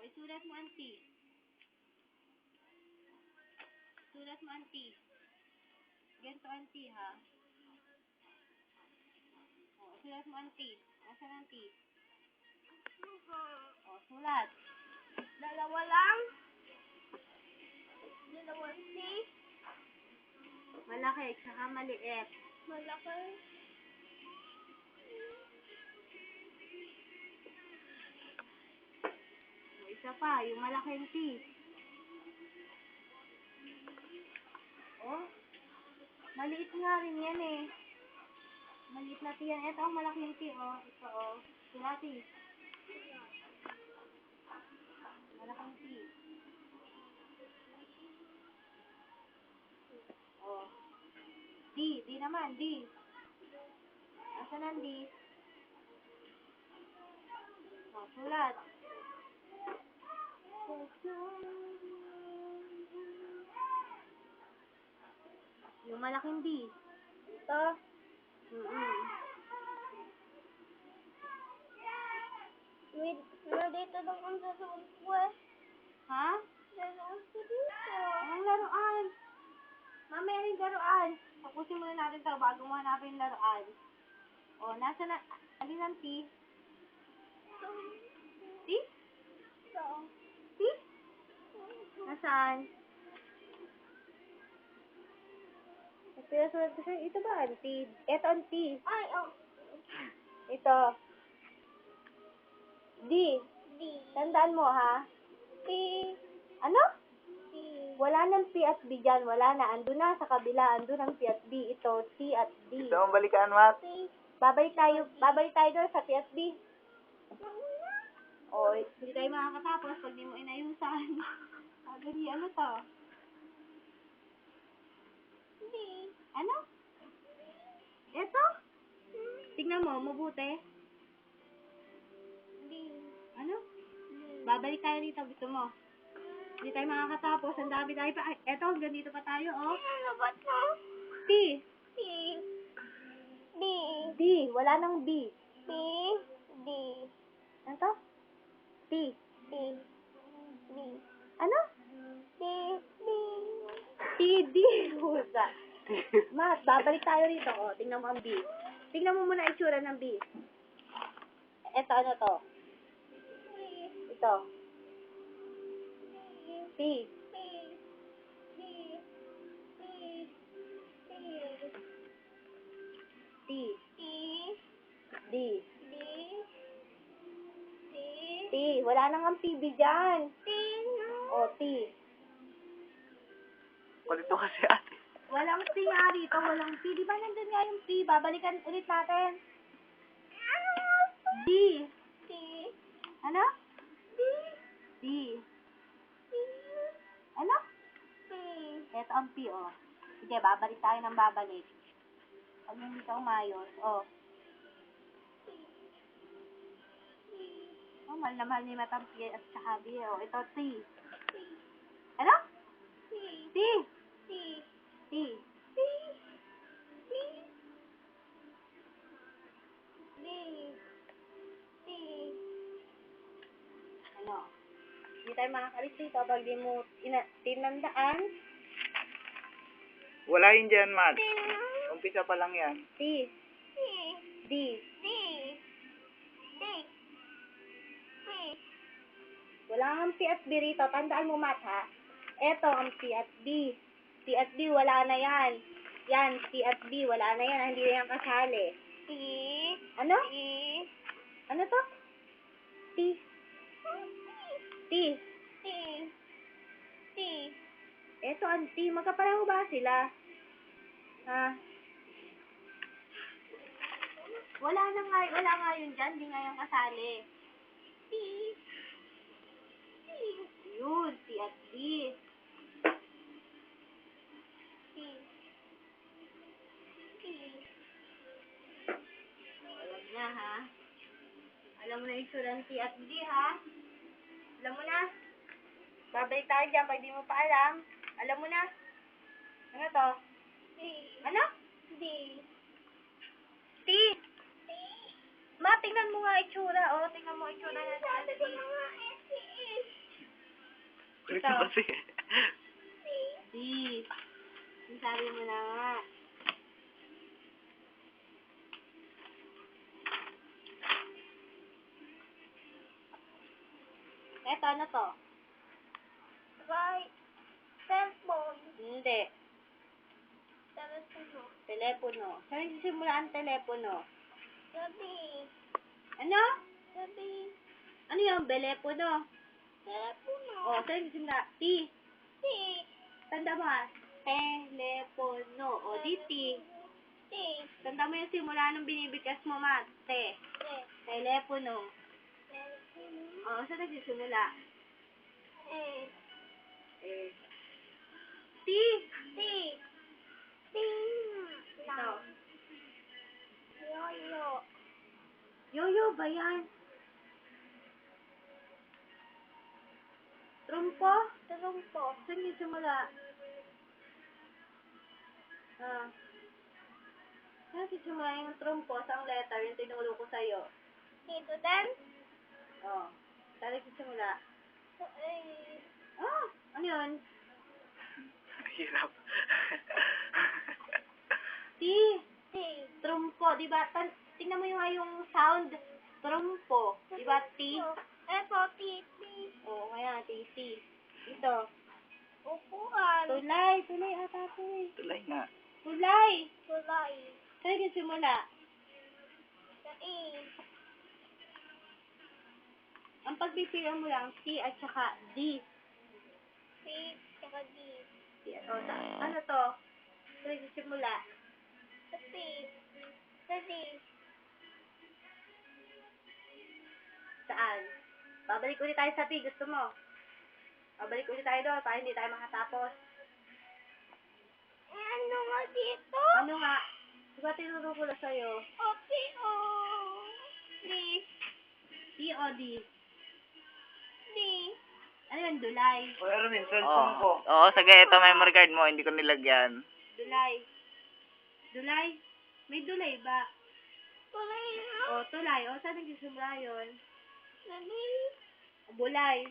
O, isulat mo, auntie. Isulat mo, auntie. Ganito, auntie, ha? O, isulat mo, auntie. Nasaan, auntie? O, sulat. Dalawa lang. Dalawang C. Malaki, tsaka maliit. Malaki. O, isa pa, yung malaking T. O, maliit nga rin yan eh. Maliit na T yan. Ito ang malaking T, o. Ito, o. Sulati. Malaking T. O. D. D naman, D. Asan ang D? O, sulat. Yung malaking D. Ito. Dito lang ang sasagot ko eh. Ha? Sasagot ko dito. Anong laruan? Mamaya rin laruan. Tapusin muna natin ito bago mo hanapin yung laruan. O, nasa na... Alin ang T? T? Ito. T? Nasaan? Pinasulat ko siya. Ito ba ang T? Ito ang T. Ay, oh. Ito. D. D. Tandaan mo, ha? P. Ano? P. Wala ng P at B dyan. Wala na. Ando na sa kabila. Ando ng P at B. Ito, T at D. Gusto mong balikan, Mat? P. Babalik tayo doon sa P at B. O, hindi tayo makakatapos pag di mo inayusan. Agad ano to? D. Ano? Ito? Tignan mo, mabuti. D. Ano? Babalik tayo dito. Gusto mo? Hindi tayo makakatapos. Ang dami tayo pa. Eto, hanggang dito pa tayo, oh. Ano ba ito? T. P. D. D. Wala nang B. P. D. Ano to? T. D. D. Ano? D. D. T. D. Husa. Mat, babalik tayo rito, oh. Tingnan mo ang B. Tingnan mo muna itsura ng B. Eto, ano to? Ito. T. P. D. P. P. T. T. D. D. T. T. Wala nang ang PB dyan. T. O, T. Palito kasi ate. Walang P nga rito. Walang P. Di ba nandun nga yung P? Babalikan ulit natin. D. T. Ano? D. D. Ano? P. Ito ang P, oh. Sige, babalik tayo ng babalik. Pag hindi ka umayos, oh. Oh, mahal na mahal ni Matang P at saka B, oh. Ito, T. Ano? T. T. T. T. T. T. D. T. Ano? Hindi tayo makakalis dito pag di mo tinandaan. Wala yun dyan, Mat. Umpisa pa lang yan. T. T. D. D. D. P. Wala kang P at B rito. Tandaan mo, Mat, ha? Ito ang P at B. P at B, wala na yan. Yan, P at B, wala na yan. Hindi na yan kasali. T. Ano? T. Ano to? T. T. T. T. Ito ang T. Magkapareho ba sila? Ha? Wala nga yun dyan. Hindi nga yung kasali. T. T. Yun, T at B. T. T. Alam na, ha? Alam mo na yung itsura ng T at D, ha? Alam mo na? Babalik tayo dyan pag di mo pa alam. Alam mo na? Ano to? D. Ano? D. T. Ma, tingnan mo nga itsura, oh. Tingnan mo itsura na Sabi ko na nga, S. Ulit Ito. mo kasi. D. Sabi mo na nga. Eto, ano to? Right. Cellphone. Hindi. Telepono. Telepono. Saan nagsisimula ang telepono? Gabi. Ano? Gabi. Ano yung belepono? Telepono. O, saan nagsisimula? T. T. Tanda mo ha? Telepono. O, di T. T. Tanda mo yung simula nung binibigkas mo, ma. T. T. Telepono. Telepono. O, saan nagsisimula? Eh. Eh. T. T. Ting. Ito. Lang. Yoyo. Yoyo ba yan? Trumpo? Trumpo. Saan nagsisimula? Ah. Saan nagsisimula yung trumpo? Saan letter? Yung tinuro ko sa'yo. Dito din. O. Saan nagsisimula? Eh. Oh, ano yun? Hirap. T. T. Trumpo, di ba? Tingnan mo yung sound. Trumpo. Di ba? T. Eto, T. O, kaya T. Ito. Upuan. Tulay. Tulay ata ito eh. Tulay nga. Tulay. Tulay. Saan nagsisimula? Sa E. Ang pagpipilian mo lang T at saka D. P. Saka D. O, ano to? Saan nagsisimula? Sa P. Sa D. Saan? Babalik ulit tayo sa T. Gusto mo? Babalik ulit tayo doon para hindi tayo makatapos. Eh, ano nga dito? Ano nga? Diba tinuro ko na sa'yo? Okay, D. T o D? D. Ano yun? Dulay. O, Erwin, cellphone ko. Oo, sige, ito memory card mo. Hindi ko nilagyan. Dulay. Dulay? May dulay ba? Tulay na. O, tulay. O, saan nagsisimula yun? Sa D. Bulay.